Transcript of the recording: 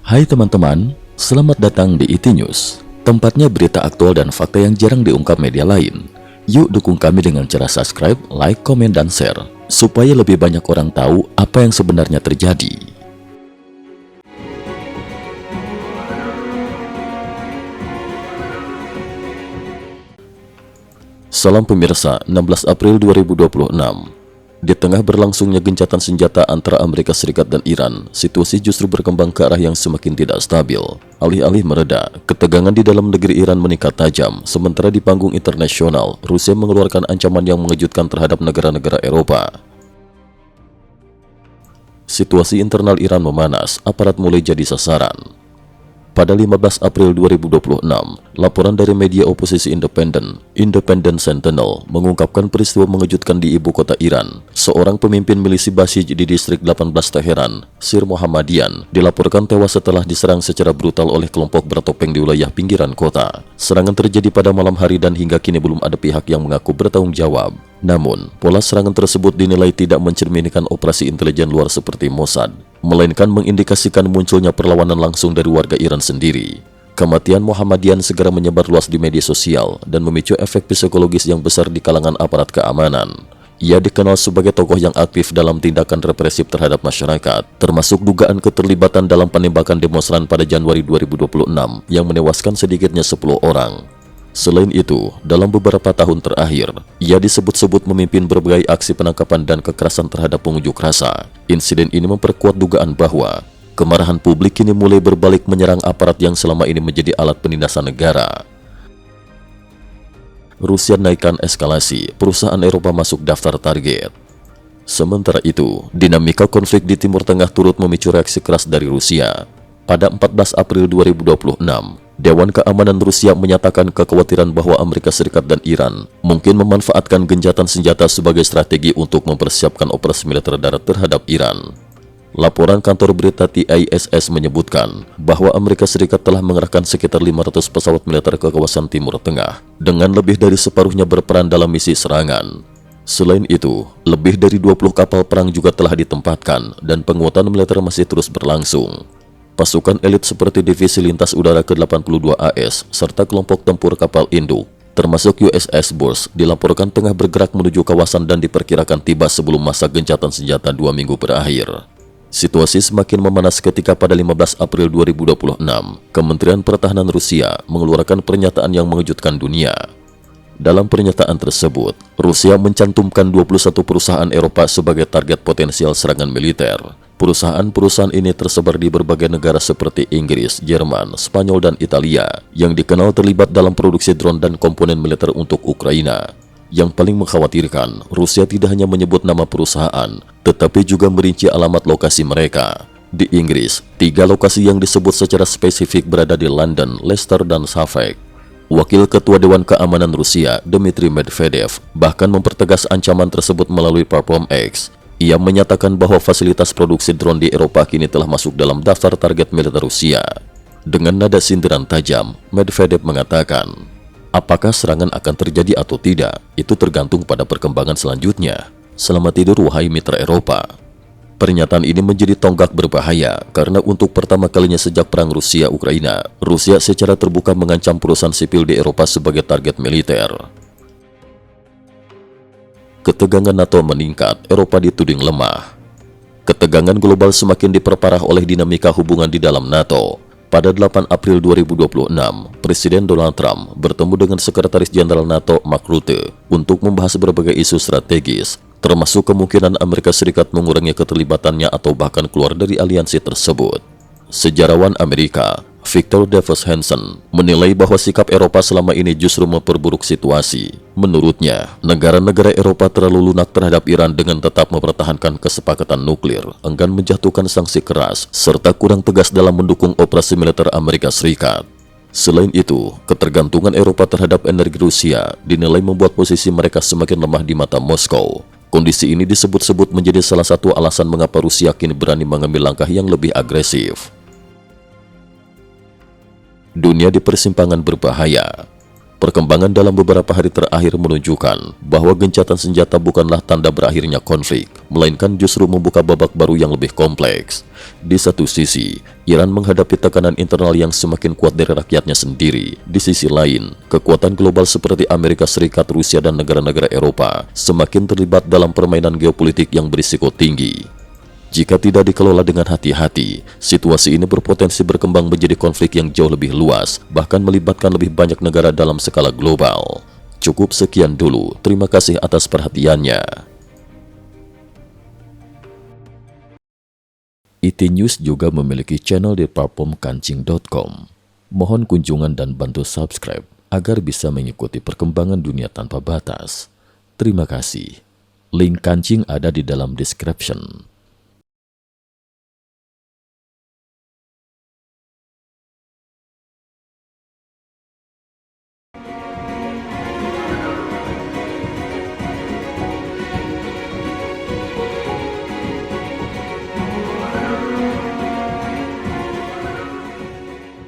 Hai teman-teman, selamat datang di IT News, tempatnya berita aktual dan fakta yang jarang diungkap media lain. Yuk dukung kami dengan cara subscribe, like, komen, dan share, supaya lebih banyak orang tahu apa yang sebenarnya terjadi. Salam pemirsa, 16 April 2026. Di tengah berlangsungnya gencatan senjata antara Amerika Serikat dan Iran, situasi justru berkembang ke arah yang semakin tidak stabil. Alih-alih mereda, ketegangan di dalam negeri Iran meningkat tajam, sementara di panggung internasional, Rusia mengeluarkan ancaman yang mengejutkan terhadap negara-negara Eropa. Situasi internal Iran memanas, aparat mulai jadi sasaran. Pada 15 April 2026, laporan dari media oposisi Independent Sentinel mengungkapkan peristiwa mengejutkan di ibu kota Iran. Seorang pemimpin milisi Basij di distrik 18 Teheran, Sir Mohammadian, dilaporkan tewas setelah diserang secara brutal oleh kelompok bertopeng di wilayah pinggiran kota. Serangan terjadi pada malam hari dan hingga kini belum ada pihak yang mengaku bertanggung jawab. Namun, pola serangan tersebut dinilai tidak mencerminkan operasi intelijen luar seperti Mossad, melainkan mengindikasikan munculnya perlawanan langsung dari warga Iran sendiri. Kematian Mohammadian segera menyebar luas di media sosial dan memicu efek psikologis yang besar di kalangan aparat keamanan. Ia dikenal sebagai tokoh yang aktif dalam tindakan represif terhadap masyarakat, termasuk dugaan keterlibatan dalam penembakan demonstran pada Januari 2026 yang menewaskan sedikitnya 10 orang. Selain itu, dalam beberapa tahun terakhir, ia disebut-sebut memimpin berbagai aksi penangkapan dan kekerasan terhadap pengunjuk rasa. Insiden ini memperkuat dugaan bahwa kemarahan publik kini mulai berbalik menyerang aparat yang selama ini menjadi alat penindasan negara. Rusia naikkan eskalasi, perusahaan Eropa masuk daftar target. Sementara itu, dinamika konflik di Timur Tengah turut memicu reaksi keras dari Rusia. Pada 14 April 2026, Dewan Keamanan Rusia menyatakan kekhawatiran bahwa Amerika Serikat dan Iran mungkin memanfaatkan gencatan senjata sebagai strategi untuk mempersiapkan operasi militer darat terhadap Iran. Laporan kantor berita TISS menyebutkan bahwa Amerika Serikat telah mengerahkan sekitar 500 pesawat militer ke kawasan Timur Tengah, dengan lebih dari separuhnya berperan dalam misi serangan. Selain itu, lebih dari 20 kapal perang juga telah ditempatkan dan penguatan militer masih terus berlangsung. Pasukan elit seperti Divisi Lintas Udara ke-82 AS serta kelompok tempur kapal induk, termasuk USS Burst, dilaporkan tengah bergerak menuju kawasan dan diperkirakan tiba sebelum masa gencatan senjata 2 minggu berakhir. Situasi semakin memanas ketika pada 15 April 2026, Kementerian Pertahanan Rusia mengeluarkan pernyataan yang mengejutkan dunia. Dalam pernyataan tersebut, Rusia mencantumkan 21 perusahaan Eropa sebagai target potensial serangan militer. Perusahaan-perusahaan ini tersebar di berbagai negara seperti Inggris, Jerman, Spanyol, dan Italia yang dikenal terlibat dalam produksi drone dan komponen militer untuk Ukraina. Yang paling mengkhawatirkan, Rusia tidak hanya menyebut nama perusahaan, tetapi juga merinci alamat lokasi mereka. Di Inggris, 3 lokasi yang disebut secara spesifik berada di London, Leicester, dan Suffolk. Wakil Ketua Dewan Keamanan Rusia, Dmitry Medvedev, bahkan mempertegas ancaman tersebut melalui Platform X. Ia menyatakan bahwa fasilitas produksi drone di Eropa kini telah masuk dalam daftar target militer Rusia. Dengan nada sindiran tajam, Medvedev mengatakan, apakah serangan akan terjadi atau tidak, itu tergantung pada perkembangan selanjutnya. Selamat tidur wahai mitra Eropa. Pernyataan ini menjadi tonggak berbahaya karena untuk pertama kalinya sejak perang Rusia-Ukraina, Rusia secara terbuka mengancam perusahaan sipil di Eropa sebagai target militer. Ketegangan NATO meningkat, Eropa dituding lemah. Ketegangan global semakin diperparah oleh dinamika hubungan di dalam NATO. Pada 8 April 2026, Presiden Donald Trump bertemu dengan Sekretaris Jenderal NATO Mark Rutte untuk membahas berbagai isu strategis, termasuk kemungkinan Amerika Serikat mengurangi keterlibatannya atau bahkan keluar dari aliansi tersebut. Sejarawan Amerika, Victor Davis Hanson, menilai bahwa sikap Eropa selama ini justru memperburuk situasi. Menurutnya, negara-negara Eropa terlalu lunak terhadap Iran dengan tetap mempertahankan kesepakatan nuklir, enggan menjatuhkan sanksi keras, serta kurang tegas dalam mendukung operasi militer Amerika Serikat. Selain itu, ketergantungan Eropa terhadap energi Rusia dinilai membuat posisi mereka semakin lemah di mata Moskow. Kondisi ini disebut-sebut menjadi salah satu alasan mengapa Rusia kini berani mengambil langkah yang lebih agresif. Dunia di persimpangan berbahaya. Perkembangan dalam beberapa hari terakhir menunjukkan bahwa gencatan senjata bukanlah tanda berakhirnya konflik, melainkan justru membuka babak baru yang lebih kompleks. Di satu sisi, Iran menghadapi tekanan internal yang semakin kuat dari rakyatnya sendiri. Di sisi lain, kekuatan global seperti Amerika Serikat, Rusia, dan negara-negara Eropa semakin terlibat dalam permainan geopolitik yang berisiko tinggi. Jika tidak dikelola dengan hati-hati, situasi ini berpotensi berkembang menjadi konflik yang jauh lebih luas, bahkan melibatkan lebih banyak negara dalam skala global. Cukup sekian dulu, terima kasih atas perhatiannya. IT News juga memiliki channel di platform kancing.com. Mohon kunjungan dan bantu subscribe agar bisa mengikuti perkembangan dunia tanpa batas. Terima kasih. Link kancing ada di dalam description.